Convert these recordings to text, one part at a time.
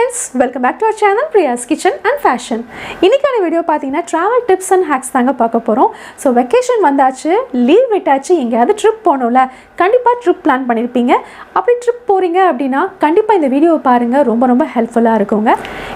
friends, welcome back to our channel Priya's Kitchen and Fashion. இன்னைக்கான video பாத்தீங்கன்னா travel tips and hacks தாங்க பார்க்க போறோம். So vacation வந்தாச்சு, லீவ் விட்டாச்சு, எங்கயாவது ட்ரிப் போணும்ல. கண்டிப்பா ட்ரிப் பிளான் பண்ணிருப்பீங்க. அப்படி ட்ரிப் போறீங்க அப்படினா கண்டிப்பா இந்த வீடியோவை பாருங்க, ரொம்ப ஹெல்ப்ஃபுல்லா இருக்குங்க.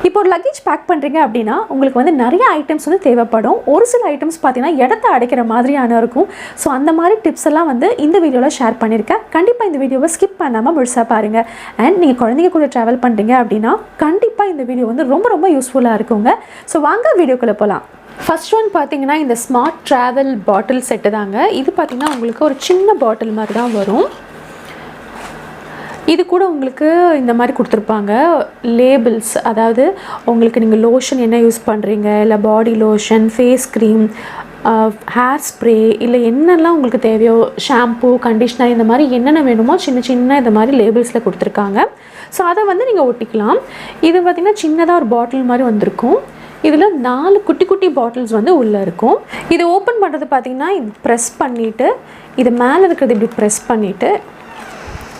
இப்போ ஒரு லக்கேஜ் பேக் பண்றீங்க அப்படினா உங்களுக்கு வந்து நிறைய ஐட்டம்ஸ் வந்து தேவைப்படும். ஒரு சில ஐட்டம்ஸ் பாத்தீங்கன்னா இடத்தை அடைக்கிற மாதிரியான இருக்கும். சோ அந்த மாதிரி டிப்ஸ் எல்லாம் வந்து இந்த வீடியோல ஷேர் பண்ணிருக்கேன். கண்டிப்பா இந்த வீடியோவை ஸ்கிப் பண்ணாம முழுசா பாருங்க. and நீங்க குழந்தைங்க கூட டிராவல் பண்றீங்க அப்படினா கண்டிப்பா இந்த வீடியோ வந்து ரொம்ப யூஸ்ஃபுல்லா இருக்குங்க. சோ வாங்க வீடியோக்குள்ள போலாம். ஃபர்ஸ்ட் ஒன் பாத்தீங்கன்னா இந்த ஸ்மார்ட் டிராவல் பாட்டில் செட் தாங்க. இது பாத்தீங்கன்னா உங்களுக்கு ஒரு சின்ன பாட்டில் மாதிரி தான் வரும். இது கூட உங்களுக்கு இந்த மாதிரி கொடுத்துருப்பாங்க லேபிள்ஸ், அதாவது உங்களுக்கு நீங்கள் லோஷன் என்ன யூஸ் பண்ணுறீங்க, இல்லை body lotion, face cream, hair spray, இல்லை என்னெல்லாம் உங்களுக்கு தேவையோ, ஷாம்பூ, கண்டிஷ்னர், இந்த மாதிரி என்னென்ன வேணுமோ சின்ன இந்த மாதிரி லேபிள்ஸில் கொடுத்துருக்காங்க. ஸோ அதை வந்து நீங்கள் ஒட்டிக்கலாம். இது பார்த்திங்கன்னா சின்னதாக ஒரு பாட்டில் மாதிரி வந்திருக்கும். இதில் 4 குட்டி பாட்டில்ஸ் வந்து உள்ளே இருக்கும். இது ஓப்பன் பண்ணுறது பார்த்திங்கன்னா இது ப்ரெஸ் பண்ணிவிட்டு, இது மேலே இருக்கிறது இப்படி ப்ரெஸ் பண்ணிவிட்டு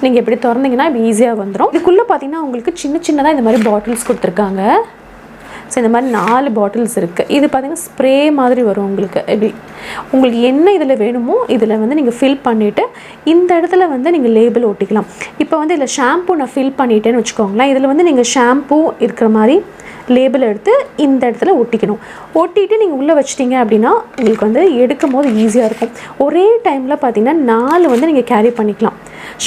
நீங்கள் எப்படி திறந்தீங்கன்னா இப்படி ஈஸியாக வந்துடும். இதுக்குள்ளே பார்த்தீங்கன்னா உங்களுக்கு சின்னதாக இந்த மாதிரி பாட்டில்ஸ் கொடுத்துருக்காங்க. ஸோ இந்த மாதிரி 4 பாட்டில்ஸ் இருக்குது. இது பார்த்திங்கன்னா ஸ்ப்ரே மாதிரி வரும் உங்களுக்கு. எப்படி உங்களுக்கு என்ன இதில் வேணுமோ இதில் வந்து நீங்கள் ஃபில் பண்ணிவிட்டு இந்த இடத்துல வந்து நீங்கள் லேபிள் ஒட்டிக்கலாம். இப்போ வந்து இதில் ஷாம்பூ நான் ஃபில் பண்ணிட்டேன்னு வச்சுக்கோங்களேன். இதில் வந்து நீங்கள் ஷாம்பூ இருக்கிற மாதிரி லேபிள் எடுத்து இந்த இடத்துல ஒட்டிக்கணும். ஒட்டிட்டு நீங்கள் உள்ளே வச்சிட்டிங்க அப்படின்னா உங்களுக்கு வந்து எடுக்கும் போது ஈஸியாக இருக்கும். ஒரே டைமில் பார்த்தீங்கன்னா 4 வந்து நீங்கள் கேரி பண்ணிக்கலாம்.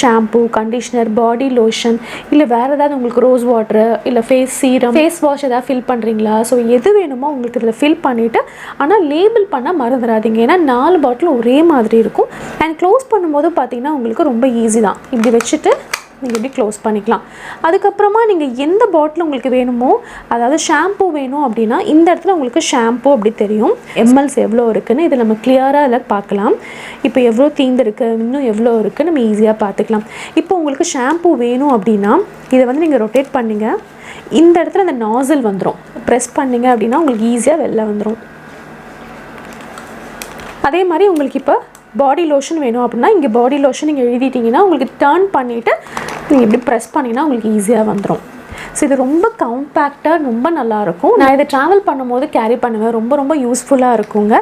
ஷாம்பூ, கண்டிஷ்னர், பாடி லோஷன், இல்லை வேறு ஏதாவது உங்களுக்கு ரோஸ் வாட்டரு, இல்லை ஃபேஸ் சீரம், ஃபேஸ் வாஷ் ஏதாவது ஃபில் பண்ணுறீங்களா, ஸோ எது வேணுமோ உங்களுக்கு இதில் ஃபில் பண்ணிவிட்டு ஆனால் லேபிள் பண்ணால் மறந்துடாதீங்க. ஏன்னா 4 பாட்டில் ஒரே மாதிரி இருக்கும். அண்ட் க்ளோஸ் பண்ணும்போது பார்த்தீங்கன்னா உங்களுக்கு ரொம்ப ஈஸி தான். இப்படி வச்சுட்டு நீங்கள் இப்படி க்ளோஸ் பண்ணிக்கலாம். அதுக்கப்புறமா நீங்கள் எந்த பாட்டில் உங்களுக்கு வேணுமோ, அதாவது ஷாம்பூ வேணும் அப்படின்னா இந்த இடத்துல உங்களுக்கு ஷாம்பூ அப்படி தெரியும், எம்எல்ஸ் எவ்வளோ இருக்குதுன்னு இதில் நம்ம கிளியராக இதில் பார்க்கலாம். இப்போ எவ்வளோ தீந்துருக்கு, இன்னும் எவ்வளோ இருக்குதுன்னு நம்ம ஈஸியாக பார்த்துக்கலாம். இப்போ உங்களுக்கு ஷாம்பூ வேணும் அப்படின்னா இதை வந்து நீங்கள் ரொட்டேட் பண்ணிங்க, இந்த இடத்துல அந்த நாசில் வந்துடும். ப்ரெஸ் பண்ணிங்க அப்படின்னா உங்களுக்கு ஈஸியாக வெளில வந்துடும். அதே மாதிரி உங்களுக்கு இப்போ பாடி லோஷன் வேணும் அப்படின்னா இங்கே பாடி லோஷன் நீங்கள் எழுதிட்டிங்கன்னா உங்களுக்கு டர்ன் பண்ணிவிட்டு நீங்கள் இப்படி ப்ரெஸ் பண்ணிங்கன்னா உங்களுக்கு ஈஸியாக வந்துடும். ஸோ இது ரொம்ப காம்பேக்டாக ரொம்ப நல்லாயிருக்கும். நான் இதை ட்ராவல் பண்ணும்போது கேரி பண்ணுவேன். ரொம்ப யூஸ்ஃபுல்லாக இருக்குங்க.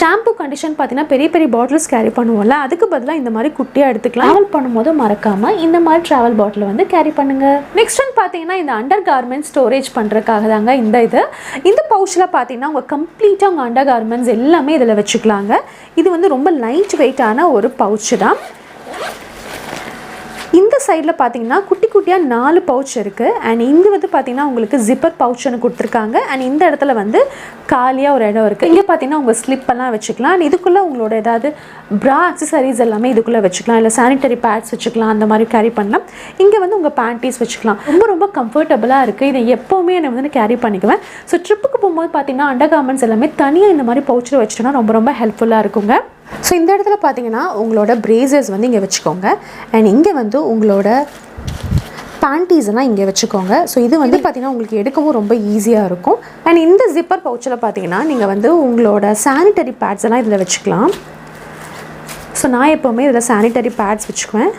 ஷாம்பூ, கண்டிஷன் பார்த்தீங்கன்னா பெரிய பாட்டில்ஸ் கேரி பண்ணுவோம்ல, அதுக்கு பதிலாக இந்த மாதிரி குட்டியாக எடுத்துக்கலாம். ட்ராவல் பண்ணும்போது மறக்காமல் இந்த மாதிரி ட்ராவல் பாட்டில் வந்து கேரி பண்ணுங்கள். நெக்ஸ்ட் ஒன் பார்த்தீங்கன்னா இந்த அண்டர் கார்மெண்ட் ஸ்டோரேஜ் பண்ணுறதுக்காக தாங்க இந்த பவுச்சில் பார்த்தீங்கன்னா உங்கள் கம்ப்ளீட்டாக உங்கள் அண்டர் கார்மெண்ட்ஸ் எல்லாமே இதில் வச்சுக்கலாங்க. இது வந்து ரொம்ப லைட் வெயிட்டான ஒரு பவுச்சு தான். இந்த சைடில் பார்த்தீங்கன்னா குட்டியாக 4 பவுச் இருக்குது. அண்ட் இங்கே வந்து பார்த்தீங்கன்னா உங்களுக்கு ஜிப்பர் பவுச்சுன்னு கொடுத்துருக்காங்க. அண்ட் இந்த இடத்துல வந்து காலியாக ஒரு இடம் இருக்குது. இங்கே பார்த்தீங்கன்னா உங்கள் ஸ்லிப்பெல்லாம் வச்சுக்கலாம். அண்ட் இதுக்குள்ளே உங்களோட ஏதாவது ப்ரா அக்சசரிஸ் எல்லாமே இதுக்குள்ளே வச்சுக்கலாம், இல்லை சானிட்டரி பேட்ஸ் வச்சுக்கலாம், அந்த மாதிரி கேரி பண்ணலாம். இங்கே வந்து உங்கள் பேண்டீஸ் வச்சுக்கலாம். ரொம்ப கம்ஃபர்டபுளாக இருக்குது. இதை எப்போவுமே நான் வந்து கேரி பண்ணிக்குவேன். ஸோ ட்ரிப்புக்கு போகும்போது பார்த்தீங்கன்னா அண்டர் கார்மெண்ட்ஸ் எல்லாமே தனியாக இந்த மாதிரி பவுச்சில் வச்சுட்டோன்னா ரொம்ப ஹெல்ப்ஃபுல்லாக இருக்குங்க. ஸோ இந்த இடத்துல பார்த்தீங்கன்னா உங்களோட பிரேசர்ஸ் வந்து இங்கே வச்சுக்கோங்க. அண்ட் இங்கே வந்து உங்களோட பேண்டீஸ் எல்லாம் இங்கே வச்சுக்கோங்க. ஸோ இது வந்து பார்த்தீங்கன்னா உங்களுக்கு எடுக்கவும் ரொம்ப ஈஸியாக இருக்கும். அண்ட் இந்த ஜிப்பர் பவுச்சில் பார்த்தீங்கன்னா நீங்கள் வந்து உங்களோட சானிட்டரி பேட்ஸ் எல்லாம் இதில் வச்சுக்கலாம். ஸோ நான் எப்போவுமே இதில் சானிட்டரி பேட்ஸ் வச்சுக்குவேன்.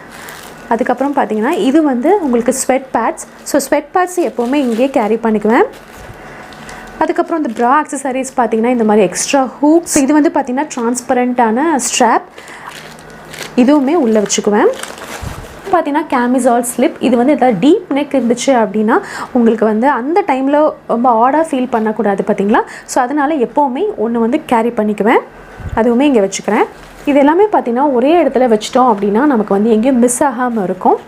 அதுக்கப்புறம் பார்த்தீங்கன்னா இது வந்து உங்களுக்கு sweat pads. So sweat pads எப்போவுமே இங்கே கேரி பண்ணிக்குவேன். அதுக்கப்புறம் இந்த ப்ரா அக்சசரிஸ் பார்த்தீங்கன்னா இந்த மாதிரி எக்ஸ்ட்ரா ஹூப்ஸ், இது வந்து பார்த்தீங்கன்னா டிரான்ஸ்பரண்ட்டான ஸ்ட்ராப், இதுவுமே உள்ளே வச்சுக்குவேன். பார்த்தீங்கன்னா கேமிசால் ஸ்லிப், இது வந்து எதாவது டீப் நெக் இருந்துச்சு அப்படின்னா உங்களுக்கு வந்து அந்த டைமில் ரொம்ப ஆடாக ஃபீல் பண்ணக்கூடாது பார்த்தீங்களா. ஸோ அதனால் எப்போவுமே ஒன்று வந்து கேரி பண்ணிக்குவேன். அதுவுமே இங்கே வச்சுக்கிறேன். இது எல்லாமே பார்த்தீங்கன்னா ஒரே இடத்துல வச்சிட்டோம் அப்படின்னா நமக்கு வந்து எங்கேயும் மிஸ் ஆகாமல் இருக்கும்.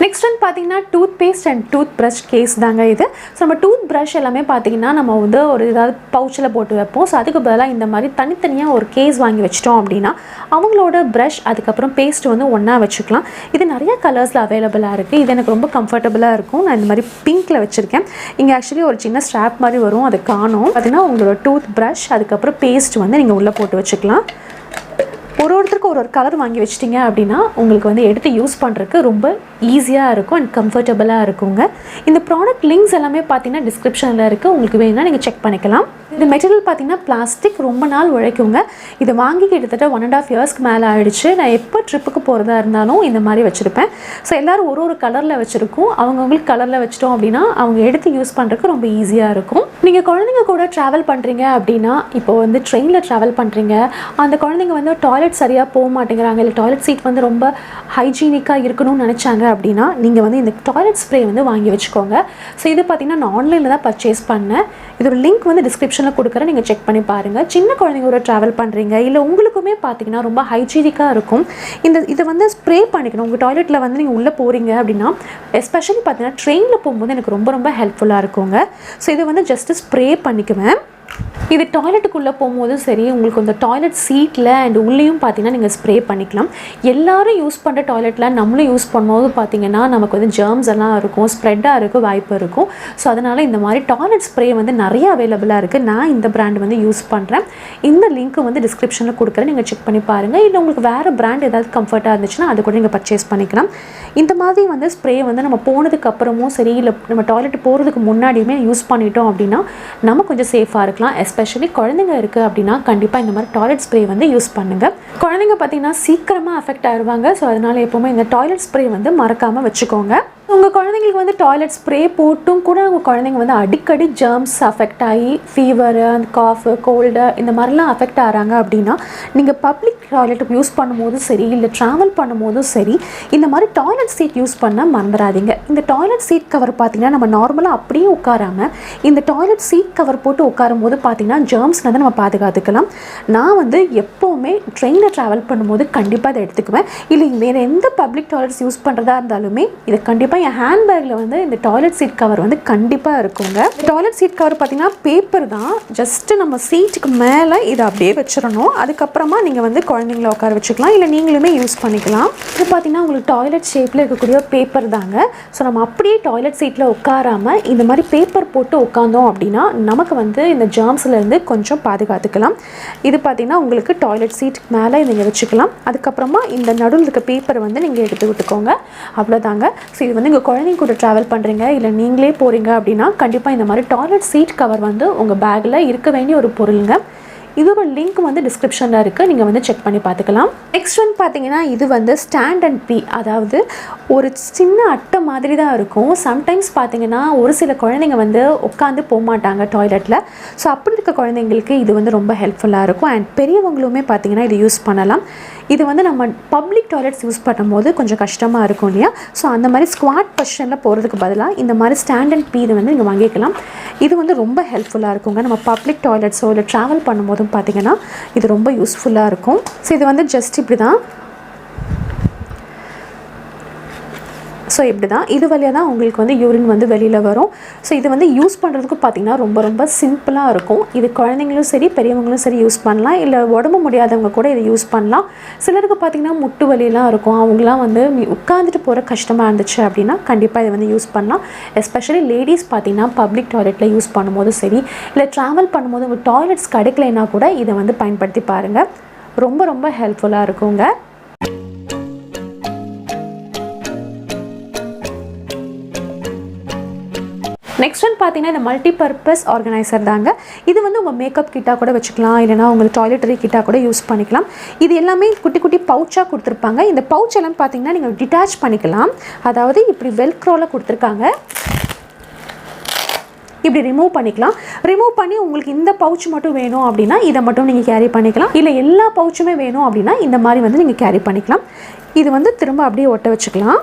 நெக்ஸ்ட் ஒன் பார்த்தீங்கன்னா toothpaste and toothbrush case தாங்க இது. ஸோ நம்ம டூத் ப்ரஷ் எல்லாமே பார்த்தீங்கன்னா நம்ம வந்து ஒரு ஏதாவது பவுச்சில் போட்டு வைப்போம். ஸோ அதுக்கு பதிலாக இந்த மாதிரி தனித்தனியாக ஒரு கேஸ் வாங்கி வச்சிட்டோம் அப்படின்னா அவங்களோட ப்ரஷ் அதுக்கப்புறம் பேஸ்ட் வந்து ஒன்றா வச்சுக்கலாம். இது நிறைய கலர்ஸில் அவைலபிளாக இருக்குது. இது எனக்கு ரொம்ப கம்ஃபர்டபுளாக இருக்கும். நான் இந்த மாதிரி பிங்க்கில் வச்சுருக்கேன். இங்கே ஆக்சுவலி ஒரு சின்ன ஸ்ட்ராப் மாதிரி வரும், அது காணும். பார்த்தீங்கன்னா உங்களோட டூத் ப்ரஷ் அதுக்கப்புறம் பேஸ்ட் வந்து நீங்கள் உள்ளே போட்டு வச்சுக்கலாம். ஒருத்தருக்கு ஒரு கலர் வாங்கி வச்சிட்டிங்க அப்படின்னா உங்களுக்கு வந்து எடுத்து யூஸ் பண்ணுறதுக்கு ரொம்ப ஈஸியாக இருக்கும் அண்ட் கம்ஃபர்டபுளாக இருக்குங்க. இந்த ப்ராடக்ட் லிங்க்ஸ் எல்லாமே பார்த்தீங்கன்னா டிஸ்கிரிப்ஷனில் இருக்குது, உங்களுக்கு வேணும்னா நீங்கள் செக் பண்ணிக்கலாம். இந்த மெட்டீரியல் பார்த்தீங்கன்னா பிளாஸ்டிக், ரொம்ப நாள் உழைக்குங்க. இதை வாங்கி கிட்டத்தட்ட 1.5 இயர்ஸ்க்கு மேலே ஆகிடுச்சு. நான் எப்போ ட்ரிப்புக்கு போகிறதா இருந்தாலும் இந்த மாதிரி வச்சுருப்பேன். ஸோ எல்லோரும் ஒரு கலரில் வச்சுருக்கோம். அவங்கவுங்களுக்கு கலரில் வச்சிட்டோம் அப்படின்னா அவங்க எடுத்து யூஸ் பண்ணுறதுக்கு ரொம்ப ஈஸியாக இருக்கும். நீங்கள் குழந்தைங்க கூட ட்ராவல் பண்ணுறீங்க அப்படின்னா, இப்போ வந்து ட்ரெயினில் ட்ராவல் பண்ணுறீங்க, அந்த குழந்தைங்க வந்து டாய்லெட் சரியாக போக மாட்டேங்கிறாங்க, இல்லை டாய்லெட் சீட் வந்து ரொம்ப ஹைஜீனிக்காக இருக்கணும்னு நினச்சாங்க அப்படின்னா நீங்கள் வந்து இந்த டாய்லெட் ஸ்ப்ரே வந்து வாங்கி வச்சுக்கோங்க. ஸோ இது பார்த்தீங்கன்னா நான் ஆன்லைனில் தான் பர்ச்சேஸ் பண்ணேன். இதோட லிங்க் வந்து டிஸ்கிரிப்ஷனில் கொடுக்குறேன், நீங்கள் செக் பண்ணி பாருங்கள். சின்ன குழந்தைங்களோட ட்ராவல் பண்ணுறீங்க, இல்லை உங்களுக்குமே பார்த்தீங்கன்னா ரொம்ப ஹைஜீனிக்காக இருக்கும். இதை வந்து ஸ்ப்ரே பண்ணிக்கணும். உங்கள் டாய்லெட்டில் வந்து நீங்கள் உள்ளே போகிறீங்க அப்படின்னா, எஸ்பெஷலி பார்த்தீங்கன்னா ட்ரெயினில் போகும்போது எனக்கு ரொம்ப ஹெல்ப்ஃபுல்லாக இருக்குங்க. ஸோ இதை வந்து ஜஸ்ட்டு ஸ்ப்ரே பண்ணிக்குவேன். இது டாய்லெட்டுக்குள்ளே போகும்போதும் சரி, உங்களுக்கு அந்த டாய்லெட் சீட்டில் அண்ட் உள்ளேயும் பார்த்தீங்கன்னா நீங்கள் ஸ்ப்ரே பண்ணிக்கலாம். எல்லோரும் யூஸ் பண்ணுற டாய்லெட்டில் நம்மளும் யூஸ் பண்ணும்போது பார்த்தீங்கன்னா நமக்கு வந்து ஜெர்ம்ஸ் எல்லாம் இருக்கும், ஸ்ப்ரெட்டாக இருக்க வாய்ப்பு இருக்கும். ஸோ அதனால் இந்த மாதிரி டாய்லெட் ஸ்ப்ரே வந்து நிறைய அவைலபிளாக இருக்குது. நான் இந்த பிராண்ட் வந்து யூஸ் பண்ணுறேன். இந்த லிங்க்கு வந்து டிஸ்கிரிப்ஷனில் கொடுக்குறேன், நீங்கள் செக் பண்ணி பாருங்கள். இல்லை உங்களுக்கு வேறு பிராண்ட் ஏதாவது கம்ஃபர்ட்டாக இருந்துச்சுன்னா அது கூட நீங்கள் பர்ச்சேஸ் பண்ணிக்கலாம். இந்த மாதிரி வந்து ஸ்ப்ரே வந்து நம்ம போனதுக்கு அப்புறமும் சரி, இல்லை நம்ம டாய்லெட் போகிறதுக்கு முன்னாடியுமே யூஸ் பண்ணிட்டோம் அப்படின்னா நம்ம கொஞ்சம் சேஃபாக இருக்கலாம். எஸ்பெஷலி குழந்தைங்க இருக்குது அப்படின்னா கண்டிப்பாக இந்த மாதிரி டாய்லெட் ஸ்ப்ரே வந்து யூஸ் பண்ணுங்கள். குழந்தைங்க பார்த்தீங்கன்னா சீக்கிரமாக அஃபெக்ட் ஆகிடுவாங்க. ஸோ அதனால் எப்போவுமே இந்த டாய்லெட் ஸ்ப்ரே வந்து மறக்காமல் வச்சுக்கோங்க. உங்கள் குழந்தைங்களுக்கு வந்து டாய்லெட் ஸ்ப்ரே போட்டும் கூட உங்கள் குழந்தைங்க வந்து அடிக்கடி ஜெர்ம்ஸ் அஃபெக்ட் ஆகி ஃபீவரு, அந்த காஃபு, கோல்டு இந்த மாதிரிலாம் அஃபெக்ட் ஆகிறாங்க அப்படின்னா நீங்கள் பப்ளிக் டாய்லெட் யூஸ் பண்ணும்போதும் சரி, இல்லை ட்ராவல் பண்ணும்போதும் சரி, இந்த மாதிரி டாய்லெட் சீட் யூஸ் பண்ண மறந்துடாதீங்க. இந்த டாய்லெட் சீட் கவர் பார்த்தீங்கன்னா நம்ம நார்மலாக அப்படியே உட்காராமல் இந்த டாய்லெட் சீட் கவர் போட்டு உட்காரும் போது பார்த்தீங்கன்னா ஜெர்ம்ஸ் வந்து நம்ம பாதுகாத்துக்கலாம். நான் வந்து எப்போவுமே ட்ரெயினில் ட்ராவல் பண்ணும்போது கண்டிப்பாக அதை எடுத்துக்குவேன். இல்லை வேறு எந்த பப்ளிக் டாய்லெட்ஸ் யூஸ் பண்ணுறதா இருந்தாலுமே இதை கண்டிப்பாக என் ஹேண்ட்பேக்கில் வந்து இந்த டாய்லெட் சீட் கவர் வந்து கண்டிப்பாக இருக்குங்க. டாய்லெட் சீட் கவர் பார்த்தீங்கன்னா பேப்பர் தான், ஜஸ்ட்டு நம்ம சீட்டுக்கு மேலே இதை அப்படியே வச்சிடணும். அதுக்கப்புறமா நீங்கள் வந்து குழந்தைங்கள உட்கார வச்சுக்கலாம், இல்லை நீங்களுமே யூஸ் பண்ணிக்கலாம். இது பார்த்தீங்கன்னா உங்களுக்கு டாய்லெட் ஷேப்பில் இருக்கக்கூடிய பேப்பர் தாங்க. ஸோ நம்ம அப்படியே டாய்லெட் சீட்டில் உட்காராமல் இந்த மாதிரி பேப்பர் போட்டு உட்காந்தோம் அப்படின்னா நமக்கு வந்து இந்த ஜெர்ம்ஸ்லேருந்து கொஞ்சம் பாதுகாத்துக்கலாம். இது பார்த்தீங்கன்னா உங்களுக்கு டாய்லெட் சீட்டுக்கு மேலே நீங்கள் வச்சுக்கலாம். அதுக்கப்புறமா இந்த நடுவில் இருக்க பேப்பரை வந்து நீங்கள் எடுத்து விட்டுக்கோங்க, அவ்வளோதாங்க. ஸோ இது வந்து நீங்கள் குழந்தைங்க கூட ட்ராவல் பண்ணுறீங்க, இல்லை நீங்களே போகிறீங்க அப்படின்னா கண்டிப்பாக இந்த மாதிரி டாய்லெட் சீட் கவர் வந்து உங்கள் பேக்கில் இருக்க வேண்டிய ஒரு பொருளுங்க. இதோட லிங்க் வந்து டிஸ்கிரிப்ஷனில் இருக்குது, நீங்கள் வந்து செக் பண்ணி பார்த்துக்கலாம். நெக்ஸ்ட் ஒன் பார்த்தீங்கன்னா இது வந்து ஸ்டாண்ட் அண்ட் பீ, அதாவது ஒரு சின்ன அட்டை மாதிரி தான் இருக்கும். சம்டைம்ஸ் பார்த்தீங்கன்னா ஒரு சில குழந்தைங்க வந்து உட்காந்து போக மாட்டாங்க டாய்லெட்டில். ஸோ அப்படி இருக்க குழந்தைங்களுக்கு இது வந்து ரொம்ப ஹெல்ப்ஃபுல்லாக இருக்கும். அண்ட் பெரியவங்களுமே பார்த்தீங்கன்னா இது யூஸ் பண்ணலாம். இது வந்து நம்ம பப்ளிக் டாய்லெட்ஸ் யூஸ் பண்ணும்போது கொஞ்சம் கஷ்டமாக இருக்கும் இல்லையா? ஸோ அந்த மாதிரி ஸ்குவாட் பொசிஷனில் போகிறதுக்கு பதிலாக இந்த மாதிரி ஸ்டாண்ட் அண்ட் பீ வந்து நீங்கள் வாங்கிக்கலாம். இது வந்து ரொம்ப ஹெல்ப்ஃபுல்லாக இருக்குங்க. நம்ம பப்ளிக் டாய்லெட்ஸோ இல்லை ட்ராவல் பண்ணும்போதும் பார்த்தீங்கன்னா இது ரொம்ப யூஸ்ஃபுல்லாக இருக்கும். ஸோ இது வந்து ஜஸ்ட் இப்படி தான், ஸோ இப்படி தான் இது வழியாக தான் உங்களுக்கு வந்து யூரின் வந்து வெளியில் வரும். ஸோ இது வந்து யூஸ் பண்ணுறதுக்கு பார்த்திங்கன்னா ரொம்ப சிம்பிளாக இருக்கும். இது குழந்தைங்களும் சரி பெரியவங்களும் சரி யூஸ் பண்ணலாம், இல்லை உடம்பு முடியாதவங்க கூட இதை யூஸ் பண்ணலாம். சிலருக்கு பார்த்திங்கன்னா முட்டு வலியெலாம் இருக்கும், அவங்களாம் வந்து உட்காந்துட்டு போகிற கஷ்டமாக இருந்துச்சு அப்படின்னா கண்டிப்பாக இதை வந்து யூஸ் பண்ணலாம். எஸ்பெஷலி லேடிஸ் பார்த்திங்கன்னா பப்ளிக் டாய்லெட்டில் யூஸ் பண்ணும்போது சரி, இல்லை ட்ராவல் பண்ணும்போது உங்கள் டாய்லெட்ஸ் கிடைக்கலைன்னா கூட இதை வந்து பயன்படுத்தி பாருங்கள், ரொம்ப ஹெல்ப்ஃபுல்லாக இருக்குங்க. நெக்ஸ்ட் ஒன் பார்த்தீங்கன்னா இந்த மல்டிபர்பஸ் ஆர்கனைசர் தாங்க. இது வந்து உங்கள் மேக்கப் கிட்டாக கூட வச்சுக்கலாம், இல்லைனா உங்களுக்கு டாய்லெட்டரி கிட்டாக கூட யூஸ் பண்ணிக்கலாம். இது எல்லாமே குட்டி குட்டி பவுச்சாக கொடுத்துருப்பாங்க. இந்த பவுச் எல்லாம் பார்த்தீங்கன்னா நீங்கள் டிட்டாச் பண்ணிக்கலாம். அதாவது இப்படி வெல்க்ரோவில் கொடுத்துருக்காங்க, இப்படி ரிமூவ் பண்ணிக்கலாம். ரிமூவ் பண்ணி உங்களுக்கு இந்த பவுச் மட்டும் வேணும் அப்படின்னா இதை மட்டும் நீங்கள் கேரி பண்ணிக்கலாம், இல்லை எல்லா பவுச்சுமே வேணும் அப்படின்னா இந்த மாதிரி வந்து நீங்கள் கேரி பண்ணிக்கலாம். இது வந்து திரும்ப அப்படியே ஒட்ட வச்சுக்கலாம்.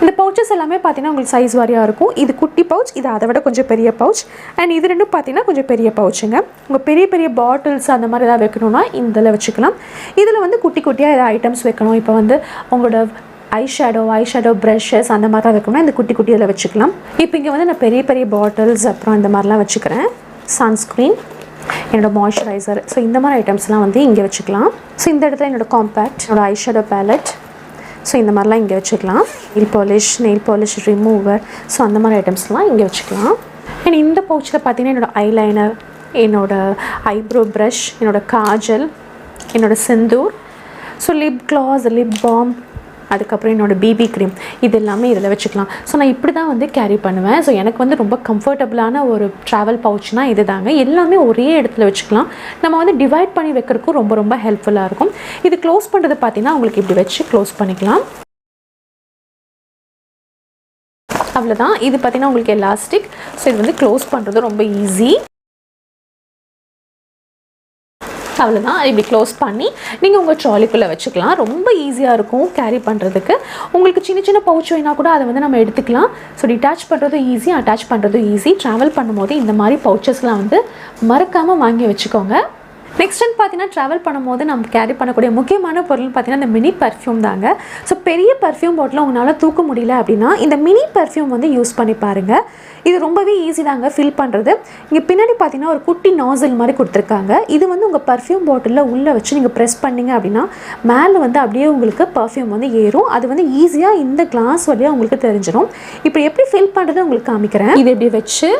இந்த பவுச்சஸ் எல்லாமே பார்த்தீங்கன்னா உங்களுக்கு சைஸ் வாரியாக இருக்கும். இது குட்டி பவுச், இது அதை விட கொஞ்சம் பெரிய பவுச். அண்ட் இது ரெண்டும் பார்த்தீங்கன்னா கொஞ்சம் பெரிய பவுச்சுங்க. உங்கள் பெரிய பாட்டில்ஸ் அந்த மாதிரி ஏதாவது வைக்கணும்னா இதில் வச்சுக்கலாம். இதில் வந்து குட்டியாக ஏதாவது ஐட்டம்ஸ் வைக்கணும், இப்போ வந்து உங்களோட ஐஷேடோ ப்ரஷஸ் அந்த மாதிரிலாம் வைக்கணும்னா இந்த குட்டி இதில் வச்சுக்கலாம். இப்போ இங்கே வந்து நான் பெரிய பாட்டில்ஸ் அப்புறம் இந்த மாதிரிலாம் வச்சுக்கிறேன். சன்ஸ்க்ரீன், என்னோடய மாய்ஸ்சரைசர், ஸோ இந்த மாதிரி ஐட்டம்ஸ்லாம் வந்து இங்கே வச்சுக்கலாம். ஸோ இந்த இடத்துல என்னோடய காம்பேக்ட், என்னோடய ஐஷேடோ பேலட், ஸோ இந்த மாதிரிலாம் இங்கே வச்சுக்கலாம். நெயில் பாலிஷ் ரிமூவர், ஸோ அந்த மாதிரி ஐட்டம்ஸ்லாம் இங்கே வச்சுக்கலாம். அண்ட் இந்த பவுச்சில் பார்த்தீங்கன்னா என்னோடய ஐலைனர், என்னோடய ஐப்ரோ ப்ரஷ், என்னோடய காஜல், என்னோடய sindoor, so lip gloss, lip balm, அதுக்கப்புறம் என்னோடய பிபி க்ரீம் இது எல்லாமே இதில் வச்சுக்கலாம். ஸோ நான் இப்படி தான் வந்து கேரி பண்ணுவேன். ஸோ எனக்கு வந்து ரொம்ப கம்ஃபர்டபுளான ஒரு ட்ராவல் பவுச்னால் இது தாங்க. எல்லாமே ஒரே இடத்துல வச்சுக்கலாம். நம்ம வந்து டிவைட் பண்ணி வைக்கிறதுக்கும் ரொம்ப ரொம்ப ஹெல்ப்ஃபுல்லாக இருக்கும். இது க்ளோஸ் பண்ணுறது பார்த்தீங்கன்னா உங்களுக்கு இப்படி வச்சு க்ளோஸ் பண்ணிக்கலாம். அவ்வளோதான். இது பார்த்தீங்கன்னா உங்களுக்கு எலாஸ்டிக். ஸோ இது வந்து க்ளோஸ் பண்ணுறது ரொம்ப ஈஸி. அவ்வளோதான். இப்படி க்ளோஸ் பண்ணி நீங்கள் உங்கள் ட்ராலிக்குள்ளே வச்சுக்கலாம். ரொம்ப ஈஸியாக இருக்கும் கேரி பண்ணுறதுக்கு. உங்களுக்கு சின்ன சின்ன பவுச் வேணால் கூட அதை வந்து நம்ம எடுத்துக்கலாம். ஸோ டிட்டாச் பண்ணுறதும் ஈஸி, அட்டாச் பண்ணுறதும் ஈஸி. ட்ராவல் பண்ணும்போது இந்த மாதிரி பவுச்சஸ்லாம் வந்து மறக்காமல் வாங்கி வச்சுக்கோங்க. நெக்ஸ்ட் வந்து பார்த்தீங்கன்னா ட்ராவல் பண்ணும்போது நம்ம கேரி பண்ணக்கூடிய முக்கியமான பொருள் பார்த்தீங்கன்னா இந்த மினி பர்ஃப்யூம் தாங்க. ஸோ பெரிய பர்ஃப்யூம் பாட்டில் உங்களால் தூக்க முடியல அப்படின்னா இந்த மினி பர்ஃப்யூம் வந்து யூஸ் பண்ணி பாருங்கள். இது ரொம்பவே ஈஸி தாங்க ஃபில் பண்ணுறது. இங்கே பின்னாடி பார்த்தீங்கன்னா ஒரு குட்டி நாசில் மாதிரி கொடுத்துருக்காங்க. இது வந்து உங்கள் பர்ஃப்யூம் பாட்டிலில் உள்ளே வச்சு நீங்கள் ப்ரெஸ் பண்ணிங்க அப்படின்னா மேலே வந்து அப்படியே உங்களுக்கு பர்ஃப்யூம் வந்து ஏறும். அது வந்து ஈஸியாக இந்த கிளாஸ் வழியாக உங்களுக்கு தெரிஞ்சிடும். இப்போ எப்படி ஃபில் பண்ணுறது உங்களுக்கு காமிக்கிறேன். இது இப்படி வச்சு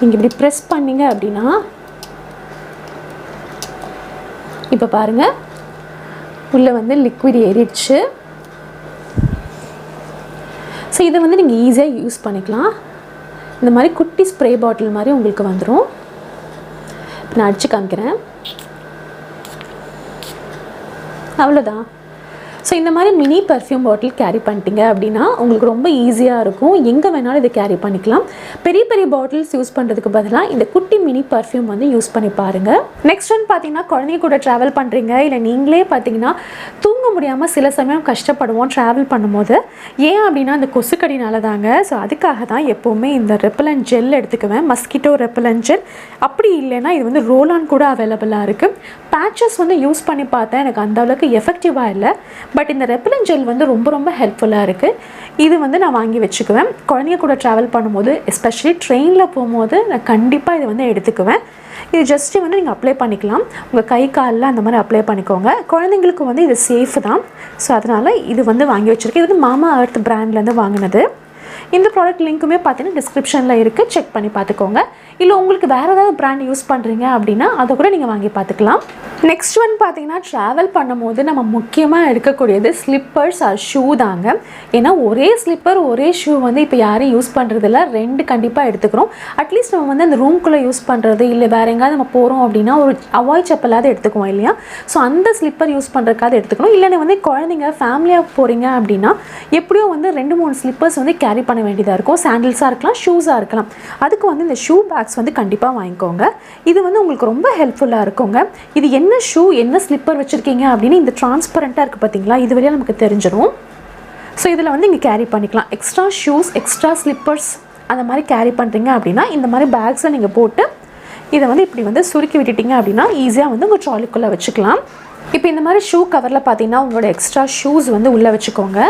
நீங்கள் இப்படி ப்ரெஸ் பண்ணிங்க அப்படின்னா இப்போ பாருங்கள் உள்ளே வந்து லிக்விட் ஏறிடுச்சு. ஸோ இதை வந்து நீங்கள் ஈஸியாக யூஸ் பண்ணிக்கலாம். இந்த மாதிரி குட்டி ஸ்ப்ரே பாட்டில் மாதிரி உங்களுக்கு வந்துடும். நான் அடித்து காமிக்கிறேன். அவ்வளோதான். ஸோ இந்த மாதிரி மினி பர்ஃப்யூம் பாட்டில் கேரி பண்ணிட்டீங்க அப்படின்னா உங்களுக்கு ரொம்ப ஈஸியாக இருக்கும். எங்கே வேணாலும் இதை கேரி பண்ணிக்கலாம். பெரிய பெரிய பாட்டில்ஸ் யூஸ் பண்ணுறதுக்கு பதிலாக இந்த குட்டி மினி பர்ஃப்யூம் வந்து யூஸ் பண்ணி பாருங்கள். நெக்ஸ்ட் வந்து பார்த்தீங்கன்னா குழந்தைங்க கூட ட்ராவல் பண்ணுறீங்க, இல்லை நீங்களே பார்த்தீங்கன்னா தூங்க முடியாமல் சில சமயம் கஷ்டப்படுவோம் ட்ராவல் பண்ணும்போது. ஏன் அப்படின்னா இந்த கொசுக்கடினால தாங்க. ஸோ அதுக்காக தான் எப்போவுமே இந்த ரெப்பலண்ட் ஜெல் எடுத்துக்குவேன், மஸ்கிட்டோ ரெப்பலண்ட் ஜெல். அப்படி இல்லைன்னா இது வந்து ரோலான் கூட அவைலபிளாக இருக்குது. பேட்சஸ் வந்து யூஸ் பண்ணி பார்த்தேன், எனக்கு அந்த அளவுக்கு எஃபெக்டிவாக இல்லை. பட் இந்த ரெப்பலண்ட் ஜெல் வந்து ரொம்ப ரொம்ப ஹெல்ப்ஃபுல்லாக இருக்குது. இது வந்து நான் வாங்கி வச்சுக்குவேன். குழந்தைங்க கூட ட்ராவல் பண்ணும்போது, எஸ்பெஷலி ட்ரெயினில் போகும்போது நான் கண்டிப்பாக இதை வந்து எடுத்துக்குவேன். இது ஜஸ்ட்டு வந்து நீங்கள் அப்ளை பண்ணிக்கலாம். உங்கள் கை காலில் அந்த மாதிரி அப்ளை பண்ணிக்கோங்க. குழந்தைங்களுக்கு வந்து இது சேஃப் தான். ஸோ அதனால் இது வந்து வாங்கி வச்சுருக்கேன். இது வந்து மாமா அர்த் பிராண்ட்லேருந்து வாங்கினது. இந்த ப்ராடக்ட் லிங்க்குமே பார்த்தீங்கன்னா டிஸ்கிரிப்ஷனில் இருக்குது, செக் பண்ணி பார்த்துக்கோங்க. இல்லை உங்களுக்கு வேறு ஏதாவது பிராண்ட் யூஸ் பண்ணுறீங்க அப்படின்னா அதை கூட நீங்கள் வாங்கி பார்த்துக்கலாம். நெக்ஸ்ட் ஒன் பார்த்தீங்கன்னா ட்ராவல் பண்ணும்போது நம்ம முக்கியமாக எடுக்கக்கூடியது ஸ்லிப்பர்ஸ் ஆர் ஷூ தாங்க. ஏன்னா ஒரே ஸ்லிப்பர் ஒரே ஷூ வந்து இப்போ யாரும் யூஸ் பண்ணுறதில்ல, ரெண்டு கண்டிப்பாக எடுத்துக்கிறோம். அட்லீஸ்ட் நம்ம வந்து அந்த ரூம்குள்ளே யூஸ் பண்ணுறது, இல்லை வேறு எங்கேயாவது நம்ம போகிறோம் அப்படின்னா ஒரு அவாய் செப்பலாவது எடுத்துக்குவோம் இல்லையா. ஸோ அந்த ஸ்லிப்பர் யூஸ் பண்ணுறதுக்காவது எடுத்துக்கணும். இல்லைன்னா வந்து குழந்தைங்க ஃபேமிலியாக போகிறீங்க அப்படின்னா எப்படியோ வந்து 2-3 ஸ்லிப்பர்ஸ் வந்து கேரி பண்ண வேண்டியதாக இருக்கும். சாண்டில்ஸாக இருக்கலாம், ஷூஸாக இருக்கலாம். அதுக்கு வந்து இந்த ஷூ பேக்ஸ் வந்து கண்டிப்பாக வாங்கிக்கோங்க. இது வந்து உங்களுக்கு ரொம்ப ஹெல்ப்ஃபுல்லாக இருக்குங்க. இது என்ன ஷூ என்ன ஸ்லிப்பர் வச்சுருக்கீங்க அப்படின்னு இந்த டிரான்ஸ்பரண்ட்டாக இருக்குது பார்த்தீங்களா, இது வரையும் நமக்கு தெரிஞ்சிடும். ஸோ இதில் வந்து இங்கே கேரி பண்ணிக்கலாம். எக்ஸ்ட்ரா ஷூஸ், எக்ஸ்ட்ரா ஸ்லிப்பர்ஸ் அந்த மாதிரி கேரி பண்ணுறீங்க அப்படின்னா இந்த மாதிரி பேக்ஸில் நீங்கள் போட்டு இதை வந்து இப்படி வந்து சுருக்கி விட்டுட்டீங்க அப்படின்னா ஈஸியாக வந்து உங்கள் ட்ராலிக்குள்ளே வச்சுக்கலாம். இப்போ இந்த மாதிரி ஷூ கவரில் பார்த்தீங்கன்னா உங்களோட எக்ஸ்ட்ரா ஷூஸ் வந்து உள்ளே வச்சுக்கோங்க.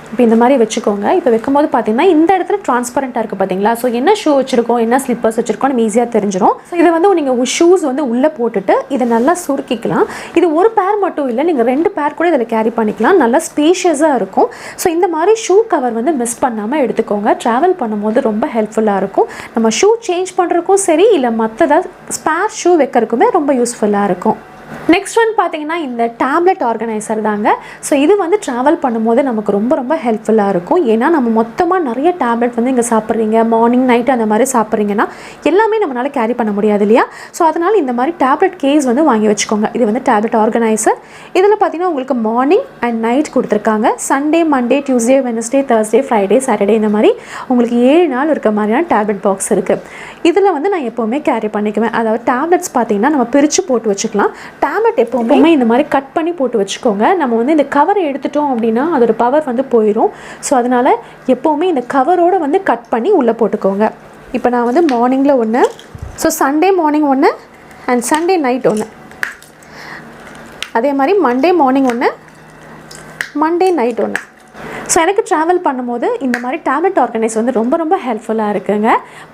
இப்போ இந்த மாதிரி வச்சுக்கோங்க. இப்போ வைக்கும்போது பார்த்தீங்கன்னா இந்த இடத்துல டிரான்ஸ்பரண்ட்டாக இருக்குது பார்த்தீங்களா. ஸோ என்ன ஷூ வச்சுருக்கோம், என்ன ஸ்லிப்பர்ஸ் வச்சுருக்கோம் நம்ம ஈஸியாக தெரிஞ்சிடும். ஸோ இதை வந்து நீங்கள் ஷூஸ் வந்து உள்ளே போட்டுட்டு இதை நல்லா சுருக்கிக்கலாம். இது ஒரு பேர் மட்டும் இல்லை, நீங்கள் 2 பேர் கூட இதில் கேரி பண்ணிக்கலாம். நல்லா ஸ்பேஷியஸாக இருக்கும். ஸோ இந்த மாதிரி ஷூ கவர் வந்து மிஸ் பண்ணாமல் எடுத்துக்கோங்க. ட்ராவல் பண்ணும்போது ரொம்ப ஹெல்ப்ஃபுல்லாக இருக்கும். நம்ம ஷூ சேஞ்ச் பண்ணுறதுக்கும் சரி, இல்லை மற்றதாக ஸ்பேர் ஷூ வைக்கிறதுக்குமே ரொம்ப யூஸ்ஃபுல்லாக இருக்கும். நெக்ஸ்ட் ஒன் பார்த்தீங்கன்னா இந்த டேப்லெட் ஆர்கனைசர் தாங்க. ஸோ இது வந்து ட்ராவல் பண்ணும்போது நமக்கு ரொம்ப ரொம்ப ஹெல்ப்ஃபுல்லாக இருக்கும். ஏன்னா நம்ம மொத்தமாக நிறைய டேப்லெட் வந்து இங்கே சாப்பிட்றீங்க, மார்னிங் நைட்டு அந்த மாதிரி சாப்பிட்றீங்கன்னா எல்லாமே நம்மளால் கேரி பண்ண முடியாது இல்லையா. ஸோ அதனால் இந்த மாதிரி டேப்லெட் கேஸ் வந்து வாங்கி வச்சுக்கோங்க. இது வந்து டேப்லெட் ஆர்கனைசர். இதில் பார்த்தீங்கன்னா உங்களுக்கு மார்னிங் அண்ட் நைட் கொடுத்துருக்காங்க. Sunday, Monday, Tuesday, Wednesday, Thursday, Friday, Saturday இந்த மாதிரி உங்களுக்கு 7 நாள் இருக்க மாதிரியான டேப்லெட் பாக்ஸ் இருக்குது. இதில் வந்து நான் எப்போவுமே கேரி பண்ணிக்குவேன். அதாவது டேப்லெட்ஸ் பார்த்தீங்கன்னா நம்ம பிரித்து போட்டு வச்சுக்கலாம். டேப்லெட் எப்போவுமே இந்த மாதிரி கட் பண்ணி போட்டு வச்சுக்கோங்க. நம்ம வந்து இந்த கவரை எடுத்துட்டோம் அப்படின்னா அதோட பவர் வந்து போயிடும். ஸோ அதனால் எப்போவுமே இந்த கவரோடு வந்து கட் பண்ணி உள்ளே போட்டுக்கோங்க. இப்போ நான் வந்து மார்னிங்கில் ஒன்று, ஸோ சண்டே மார்னிங் ஒன்று அண்ட் சண்டே நைட் ஒன்று, அதே மாதிரி மண்டே மார்னிங் ஒன்று, மண்டே நைட் ஒன்று. ஸோ எனக்கு ட்ராவல் பண்ணும்போது இந்த மாதிரி டேப்லெட் ஆர்கனைஸ் வந்து ரொம்ப ரொம்ப ஹெல்ப்ஃபுல்லாக இருக்குங்க.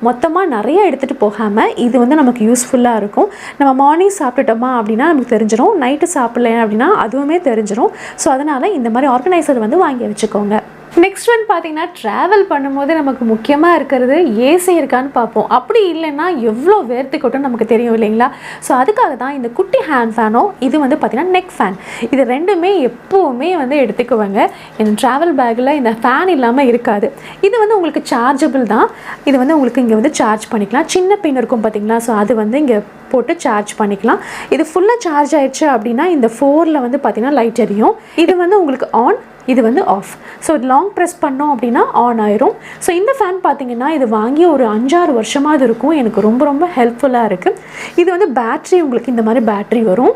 மொத்தமாக நிறைய எடுத்துகிட்டு போகாமல் இது வந்து நமக்கு யூஸ்ஃபுல்லாக இருக்கும். நம்ம மார்னிங் சாப்பிட்டுட்டோமா அப்படின்னா நமக்கு தெரிஞ்சிடும், நைட்டு சாப்பிட்ல அப்படின்னா அதுவுமே தெரிஞ்சிடும். ஸோ அதனால் இந்த மாதிரி ஆர்கனைசர் வந்து வாங்கி வச்சுக்கோங்க. நெக்ஸ்ட் ஒன் பார்த்தீங்கன்னா ட்ராவல் பண்ணும்போது நமக்கு முக்கியமாக இருக்கிறது ஏசி இருக்கான்னு பார்ப்போம். அப்படி இல்லைன்னா எவ்வளோ வேர்த்து கொட்டும் நமக்கு தெரியும் இல்லைங்களா? ஸோ அதுக்காக தான் இந்த குட்டி ஹேண்ட் ஃபேனோ இது வந்து பார்த்திங்கன்னா நெக் ஃபேன், இது ரெண்டுமே எப்போவுமே வந்து எடுத்துக்குவாங்க. என் ட்ராவல் பேக்கில் இந்த ஃபேன் இல்லாமல் இருக்காது. இது வந்து உங்களுக்கு சார்ஜபிள் தான். இது வந்து உங்களுக்கு இங்கே வந்து சார்ஜ் பண்ணிக்கலாம். சின்ன பின் இருக்கும் பார்த்திங்களா? ஸோ அது வந்து இங்கே போட்டு சார்ஜ் பண்ணிக்கலாம். இது ஃபுல்லாக சார்ஜ் ஆயிடுச்சு அப்படின்னா இந்த 4ல் வந்து பார்த்திங்கன்னா லைட் எரியும். இது வந்து உங்களுக்கு ஆன், இது வந்து ஆஃப். ஸோ லாங் ப்ரெஸ் பண்ணோம் அப்படின்னா ஆன் ஆயிரும். ஸோ இந்த ஃபேன் பார்த்தீங்கன்னா இது வாங்கி ஒரு 5-6 வருஷமாவது இருக்கும். எனக்கு ரொம்ப ரொம்ப ஹெல்ப்ஃபுல்லாக இருக்குது. இது வந்து பேட்ரி, உங்களுக்கு இந்த மாதிரி பேட்ரி வரும்.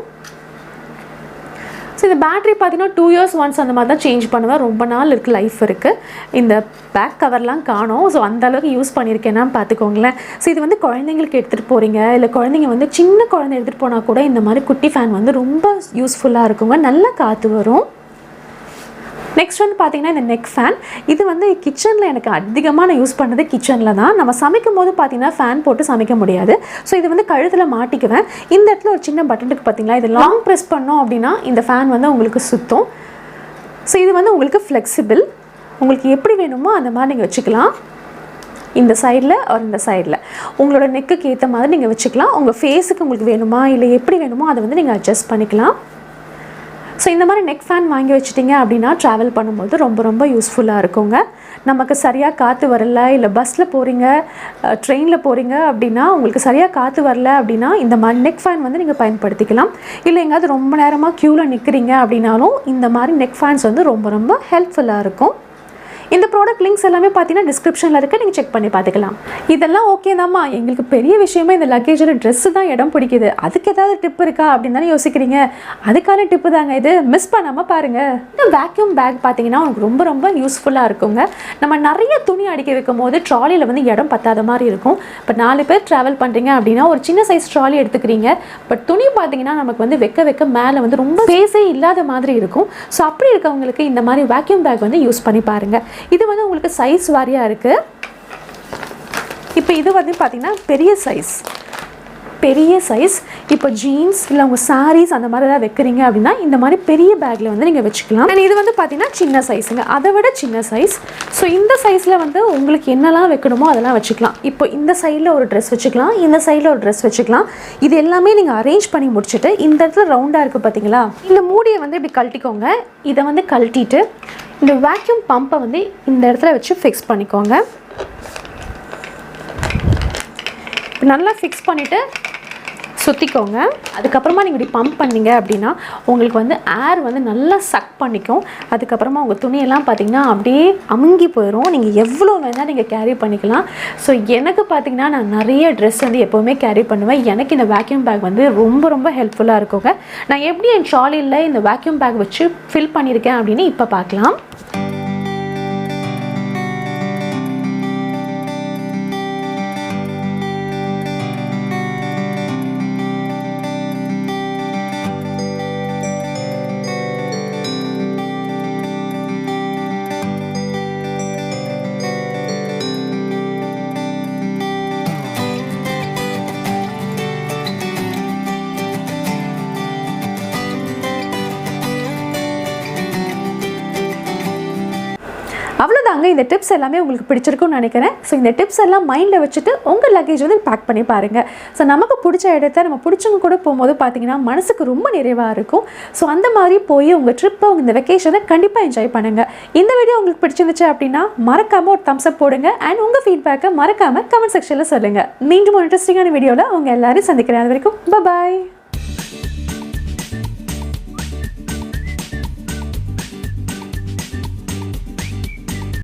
ஸோ இந்த பேட்ரி பார்த்தீங்கன்னா 2 years ஒன்ஸ் அந்த மாதிரி தான் சேஞ்ச் பண்ணுவேன். ரொம்ப நாள் இருக்குது, லைஃப் இருக்குது. இந்த பேக் கவர்லாம் காணும். ஸோ அந்தளவுக்கு யூஸ் பண்ணியிருக்கேன்னா பார்த்துக்கோங்களேன். ஸோ இது வந்து குழந்தைங்களுக்கு எடுத்துகிட்டு போகிறீங்க, இல்லை குழந்தைங்க வந்து சின்ன குழந்தை எடுத்துகிட்டு போனால் கூட இந்த மாதிரி குட்டி ஃபேன் வந்து ரொம்ப யூஸ்ஃபுல்லாக இருக்குங்க. நல்லா காற்று வரும். நெக்ஸ்ட் வந்து பார்த்தீங்கன்னா இந்த நெக் ஃபேன், இது வந்து கிச்சனில் எனக்கு அதிகமாக நான் யூஸ் பண்ணது கிச்சனில் தான். நம்ம சமைக்கும் போது பார்த்தீங்கன்னா ஃபேன் போட்டு சமைக்க முடியாது. ஸோ இது வந்து கழுத்தில் மாட்டிக்குவேன். இந்த இடத்துல ஒரு சின்ன பட்டன் இருக்குது பார்த்தீங்களா? இது லாங் ப்ரெஸ் பண்ணோம் அப்படின்னா இந்த ஃபேன் வந்து உங்களுக்கு சுற்றும். ஸோ இது வந்து உங்களுக்கு ஃப்ளெக்சிபிள், உங்களுக்கு எப்படி வேணுமோ அந்த மாதிரி நீங்கள் வச்சுக்கலாம். இந்த சைடில் ஒரு இந்த சைடில் உங்களோட நெக்குக்கு ஏற்ற மாதிரி நீங்கள் வச்சுக்கலாம். உங்கள் ஃபேஸுக்கு உங்களுக்கு வேணுமா இல்லை எப்படி வேணுமோ அதை வந்து நீங்கள் அட்ஜஸ்ட் பண்ணிக்கலாம். ஸோ இந்த மாதிரி நெக் ஃபேன் வாங்கி வச்சுட்டிங்க அப்படின்னா ட்ராவல் பண்ணும்போது ரொம்ப ரொம்ப யூஸ்ஃபுல்லாக இருக்குங்க. நமக்கு சரியாக காற்று வரல, இல்லை பஸ்ஸில் போகிறீங்க, ட்ரெயினில் போகிறீங்க அப்படின்னா உங்களுக்கு சரியாக காற்று வரல அப்படின்னா இந்த மாதிரி நெக் ஃபேன் வந்து நீங்கள் பயன்படுத்திக்கலாம். இல்லை எங்கேயாவது ரொம்ப நேரமாக க்யூவில் நிற்கிறீங்க அப்படின்னாலும் இந்த மாதிரி நெக் ஃபேன்ஸ் வந்து ரொம்ப ரொம்ப ஹெல்ப்ஃபுல்லாக இருக்கும். இந்த ப்ராடக்ட் லிங்க்ஸ் எல்லாமே பார்த்தீங்கன்னா டிஸ்கிரிப்ஷனில் இருக்குது, நீங்கள் செக் பண்ணி பார்த்துக்கலாம். இதெல்லாம் ஓகே தான்மா, எங்களுக்கு பெரிய விஷயமா இந்த லக்கேஜில் ட்ரெஸ்ஸு தான் இடம் பிடிக்குது, அதுக்கு ஏதாவது டிப் இருக்கா அப்படின்னு தானே யோசிக்கிறீங்க. அதுக்கான டிப்பு தாங்க இது, மிஸ் பண்ணாமல் பாருங்கள். இந்த வேக்யூம் பேக் பார்த்தீங்கன்னா உங்களுக்கு ரொம்ப ரொம்ப யூஸ்ஃபுல்லாக இருக்குங்க. நம்ம நிறைய துணி அடிக்க வைக்கும் போது ட்ராலியில் வந்து இடம் பத்தாத மாதிரி இருக்கும். பட் 4 பேர் ட்ராவல் பண்ணுறீங்க அப்படின்னா ஒரு சின்ன சைஸ் ட்ராலி எடுத்துக்கிறீங்க. பட் துணி பார்த்தீங்கன்னா நமக்கு வந்து வைக்க வைக்க மேலே வந்து ரொம்ப ஸ்பேஸே இல்லாத மாதிரி இருக்கும். ஸோ அப்படி இருக்கவங்களுக்கு இந்த மாதிரி வேக்யூம் பேக் வந்து யூஸ் பண்ணி பாருங்கள். இது வந்து உங்களுக்கு சைஸ் வாரியாக இருக்குது. இப்போ இது வந்து பார்த்திங்கன்னா பெரிய சைஸ். இப்போ ஜீன்ஸ் இல்லை உங்கள் சாரீஸ் அந்த மாதிரி ஏதாவது வைக்கிறீங்க அப்படின்னா இந்த மாதிரி பெரிய பேக்கில் வந்து நீங்கள் வச்சுக்கலாம். அண்ட் இது வந்து பார்த்திங்கன்னா சின்ன சைஸுங்க, அதை விட சின்ன சைஸ். ஸோ இந்த சைஸில் வந்து உங்களுக்கு என்னெல்லாம் வைக்கணுமோ அதெல்லாம் வச்சுக்கலாம். இப்போ இந்த சைடில் ஒரு ட்ரெஸ் வச்சுக்கலாம், இந்த சைடில் ஒரு ட்ரெஸ் வச்சுக்கலாம். இது எல்லாமே நீங்கள் அரேஞ்ச் பண்ணி முடிச்சுட்டு இந்த இடத்துல ரவுண்டாக இருக்குது பார்த்தீங்களா, இந்த மூடியை வந்து இப்படி கழட்டிக்கோங்க. இதை வந்து கழட்டிட்டு இந்த வேக்யூம் பம்பை வந்து இந்த இடத்துல வச்சு ஃபிக்ஸ் பண்ணிக்கோங்க. நல்லா ஃபிக்ஸ் பண்ணிவிட்டு சுற்றிக்கோங்க. அதுக்கப்புறமா நீங்கள் இப்படி பம்ப் பண்ணிங்க அப்படின்னா உங்களுக்கு வந்து ஏர் வந்து நல்லா சக் பண்ணிக்கும். அதுக்கப்புறமா உங்கள் துணியெல்லாம் பார்த்திங்கன்னா அப்படியே அமுங்கி போயிடும். நீங்கள் எவ்வளோ வேணால் நீங்கள் கேரி பண்ணிக்கலாம். ஸோ எனக்கு பார்த்திங்கன்னா நான் நிறைய ட்ரெஸ் வந்து எப்போவுமே கேரி பண்ணுவேன். எனக்கு இந்த வேக்யூம் பேக் வந்து ரொம்ப ரொம்ப ஹெல்ப்ஃபுல்லாக இருக்குங்க. நான் எப்படி என் ட்ராலியில் இந்த வேக்யூம் பேக் வச்சு ஃபில் பண்ணியிருக்கேன் அப்படின்னு இப்போ பார்க்கலாம். அவ்வளோதாங்க, இந்த டிப்ஸ் எல்லாமே உங்களுக்கு பிடிச்சிருக்கும்னு நினைக்கிறேன். ஸோ இந்த டிப்ஸ் எல்லாம் மைண்டில் வச்சுட்டு உங்கள் லக்கேஜ் வந்து பேக் பண்ணி பாருங்கள். ஸோ நமக்கு பிடிச்ச இடத்த நம்ம பிடிச்சவங்க கூட போகும்போது பார்த்திங்கன்னா மனசுக்கு ரொம்ப நிறைவாக இருக்கும். ஸோ அந்த மாதிரி போய் உங்கள் ட்ரிப்பை இந்த வெக்கேஷனை கண்டிப்பாக என்ஜாய் பண்ணுங்கள். இந்த வீடியோ உங்களுக்கு பிடிச்சிருந்துச்சு அப்படின்னா மறக்காமல் ஒரு தம்ஸ் அப் போடுங்க. அண்ட் உங்கள் ஃபீட்பேக்கை மறக்காமல் கமெண்ட் செக்ஷனில் சொல்லுங்கள். மீண்டும் ஒரு இன்ட்ரெஸ்டிங்கான வீடியோவில் உங்கள் எல்லாரையும் சந்திக்கிறேன். அது வரைக்கும் பாய்.